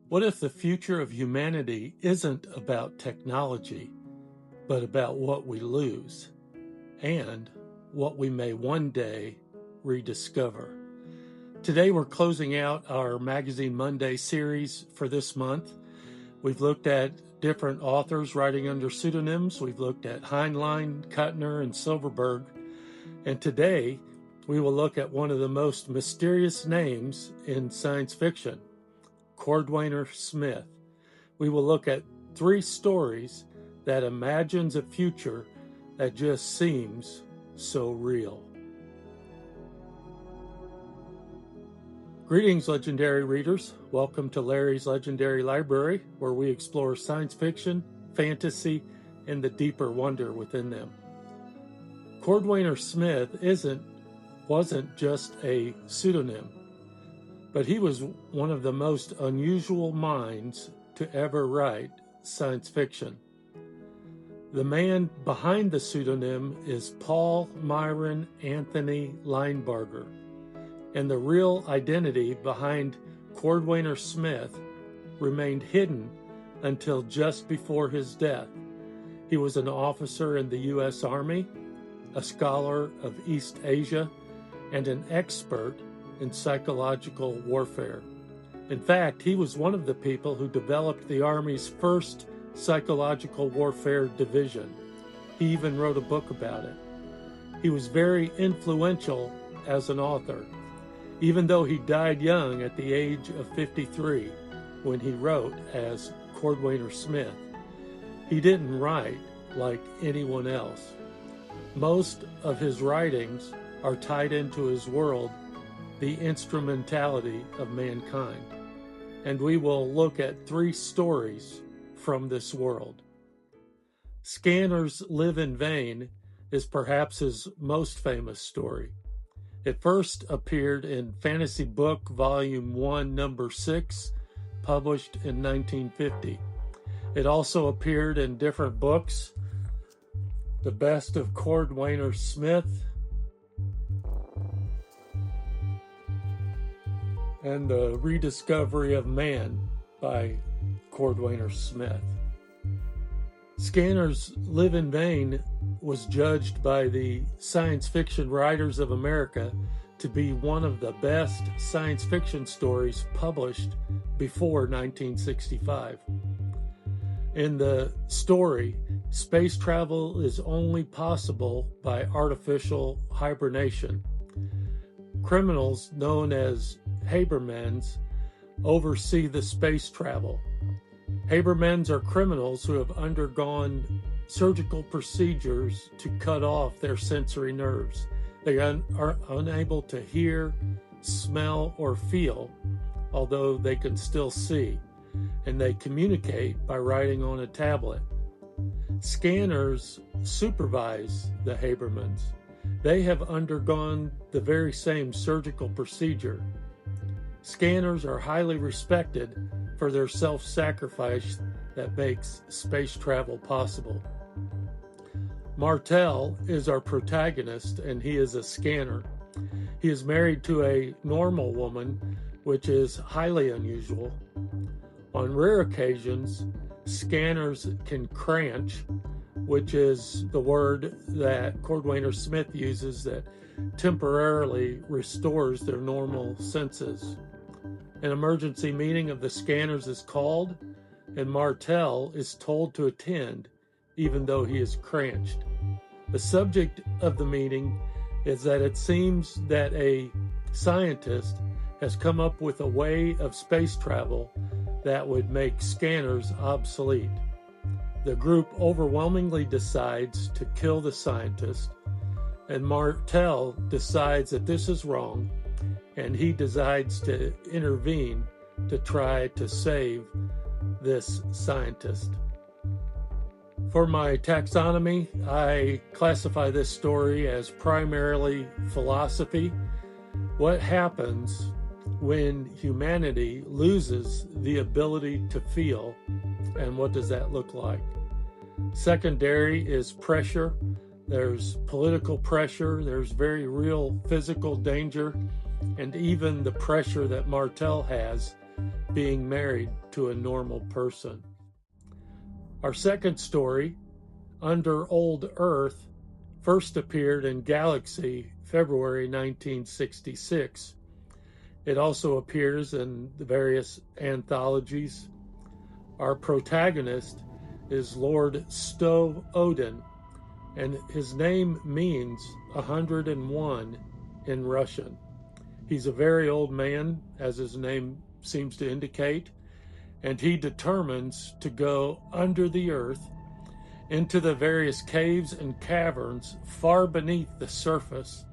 What if the future of humanity isn't about technology, but about what we lose and what we may one day rediscover? Today we're closing out our Magazine Monday series for this month. We've looked at different authors writing under pseudonyms. We've looked at Heinlein, Kuttner, and Silverberg. And today we will look at one of the most mysterious names in science fiction, Cordwainer Smith. We will look at 3 stories that imagines a future that just seems so real. Greetings, legendary readers. Welcome to Larry's Legendary Library, where we explore science fiction, fantasy, and the deeper wonder within them. Cordwainer Smith wasn't just a pseudonym, but he was one of the most unusual minds to ever write science fiction. The man behind the pseudonym is Paul Myron Anthony Linebarger, and the real identity behind Cordwainer Smith remained hidden until just before his death. He was an officer in the U.S. Army, a scholar of East Asia, and an expert in psychological warfare. In fact, he was one of the people who developed the Army's first psychological warfare division. He even wrote a book about it. He was very influential as an author, even though he died young at the age of 53 when he wrote as Cordwainer Smith. He didn't write like anyone else. Most of his writings are tied into his world, the instrumentality of mankind. And we will look at 3 stories from this world. Scanners Live in Vain is perhaps his most famous story. It first appeared in Fantasy Book Volume 1, Number 6, published in 1950. It also appeared in different books: The Best of Cordwainer Smith, and The Rediscovery of Man by Cordwainer Smith. Scanners Live in Vain was judged by the Science Fiction Writers of America to be one of the best science fiction stories published before 1965. In the story, space travel is only possible by artificial hibernation. Criminals known as Habermans oversee the space travel. Habermans are criminals who have undergone surgical procedures to cut off their sensory nerves. They are unable to hear, smell, or feel, although they can still see, and they communicate by writing on a tablet. Scanners supervise the Habermans. They have undergone the very same surgical procedure. Scanners are highly respected for their self-sacrifice that makes space travel possible. Martel is our protagonist, and he is a scanner. He is married to a normal woman, which is highly unusual. On rare occasions, scanners can cranch, which is the word that Cordwainer Smith uses that temporarily restores their normal senses. An emergency meeting of the scanners is called, and Martel is told to attend, even though he is cranched. The subject of the meeting is that it seems that a scientist has come up with a way of space travel that would make scanners obsolete. The group overwhelmingly decides to kill the scientist, and Martel decides that this is wrong, and he decides to intervene to try to save this scientist. For my taxonomy, I classify this story as primarily philosophy. What happens when humanity loses the ability to feel, and what does that look like? Secondary is pressure. There's political pressure, there's very real physical danger, and even the pressure that Martel has being married to a normal person. Our second story, Under Old Earth, first appeared in Galaxy, February 1966. It also appears in the various anthologies. Our protagonist is Lord Stow Odin, and his name means 101 in Russian. He's a very old man, as his name seems to indicate, and he determines to go under the earth into the various caves and caverns far beneath the surface,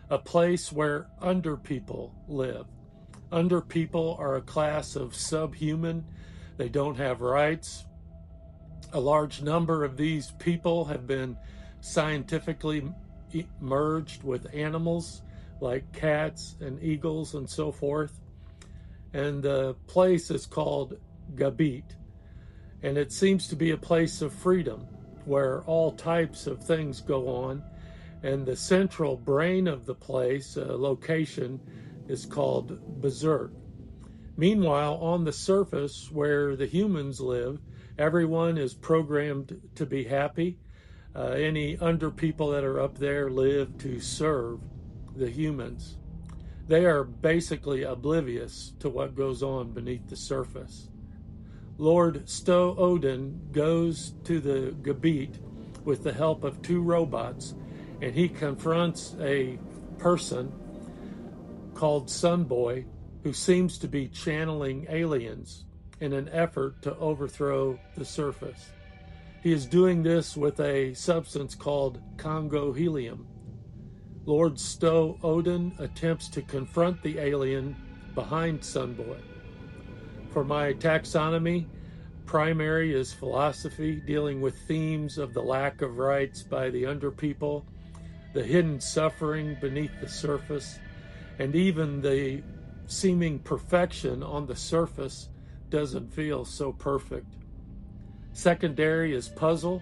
a place where under people live. Under people are a class of subhuman. They don't have rights. A large number of these people have been scientifically merged with animals like cats and eagles and so forth. And the place is called Gabit. And it seems to be a place of freedom where all types of things go on. And the central brain of the place, location, is called Berserk. Meanwhile, on the surface where the humans live, everyone is programmed to be happy. Any under people that are up there live to serve the humans. They are basically oblivious to what goes on beneath the surface. Lord Stow Odin goes to the Gabit with the help of two robots, and he confronts a person called Sunboy who seems to be channeling aliens in an effort to overthrow the surface. He is doing this with a substance called Congo helium. Lord Stow Odin attempts to confront the alien behind Sunboy. For my taxonomy, primary is philosophy, dealing with themes of the lack of rights by the underpeople, the hidden suffering beneath the surface, and even the seeming perfection on the surface doesn't feel so perfect. Secondary is puzzle.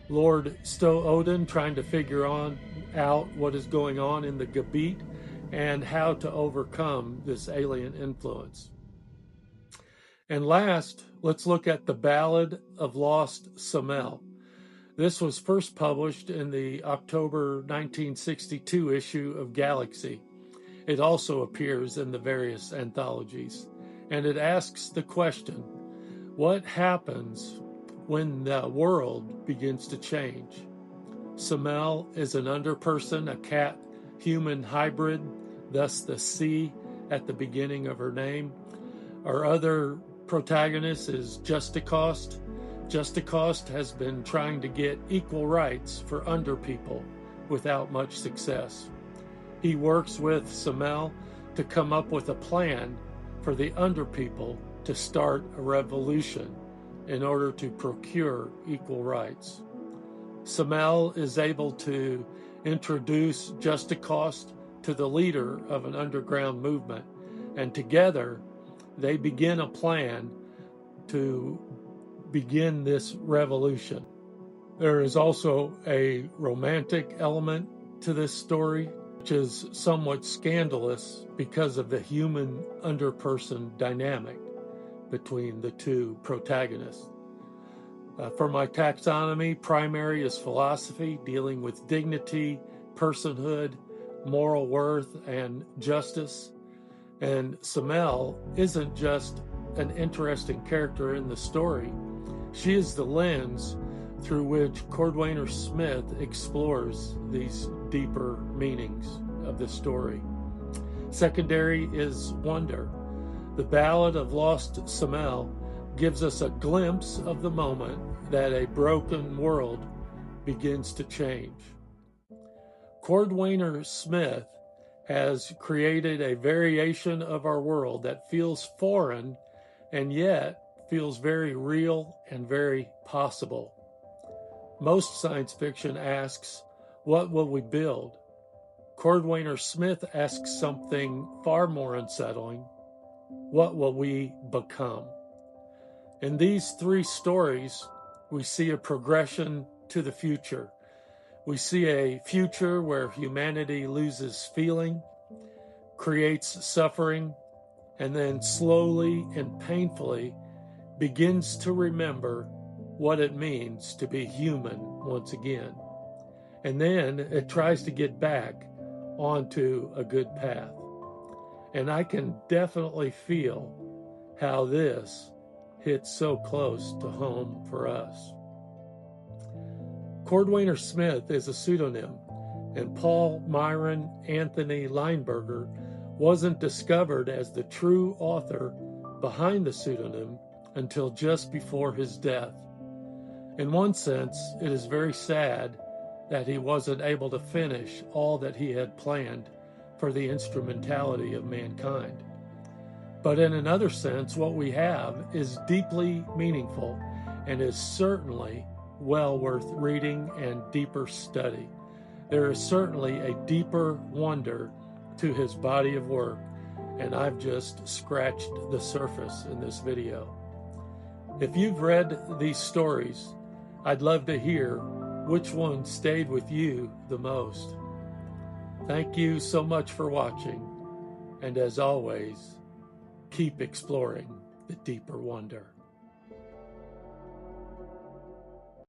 Lord Stow Odin trying to figure out what is going on in the Gabit and how to overcome this alien influence. And last, let's look at the Ballad of Lost C'Mell. This was first published in the October 1962 issue of Galaxy. It also appears in the various anthologies, and it asks the question, what happens when the world begins to change? C'Mell is an underperson, a cat-human hybrid, thus the C at the beginning of her name. Our other protagonist is Justicost. Justicost has been trying to get equal rights for underpeople without much success. He works with C'Mell to come up with a plan for the underpeople to start a revolution in order to procure equal rights. C'Mell is able to introduce Justicost to the leader of an underground movement, and together they begin a plan to begin this revolution. There is also a romantic element to this story, which is somewhat scandalous because of the human underperson dynamic between the two protagonists. For my taxonomy, primary is philosophy, dealing with dignity, personhood, moral worth, and justice. And C'Mell isn't just an interesting character in the story. She is the lens through which Cordwainer Smith explores these deeper meanings of the story. Secondary is wonder. The Ballad of Lost C'Mell gives us a glimpse of the moment that a broken world begins to change. Cordwainer Smith has created a variation of our world that feels foreign and yet feels very real and very possible. Most science fiction asks, what will we build? Cordwainer Smith asks something far more unsettling. What will we become? In these three stories, we see a progression to the future. We see a future where humanity loses feeling, creates suffering, and then slowly and painfully begins to remember what it means to be human once again. And then it tries to get back onto a good path. And I can definitely feel how this hits so close to home for us. Cordwainer Smith is a pseudonym, and Paul Myron Anthony Linebarger wasn't discovered as the true author behind the pseudonym until just before his death. In one sense, it is very sad that he wasn't able to finish all that he had planned for the instrumentality of mankind. But in another sense, what we have is deeply meaningful and is certainly well worth reading and deeper study. There is certainly a deeper wonder to his body of work, and I've just scratched the surface in this video. If you've read these stories, I'd love to hear which one stayed with you the most. Thank you so much for watching, and as always, keep exploring the deeper wonder.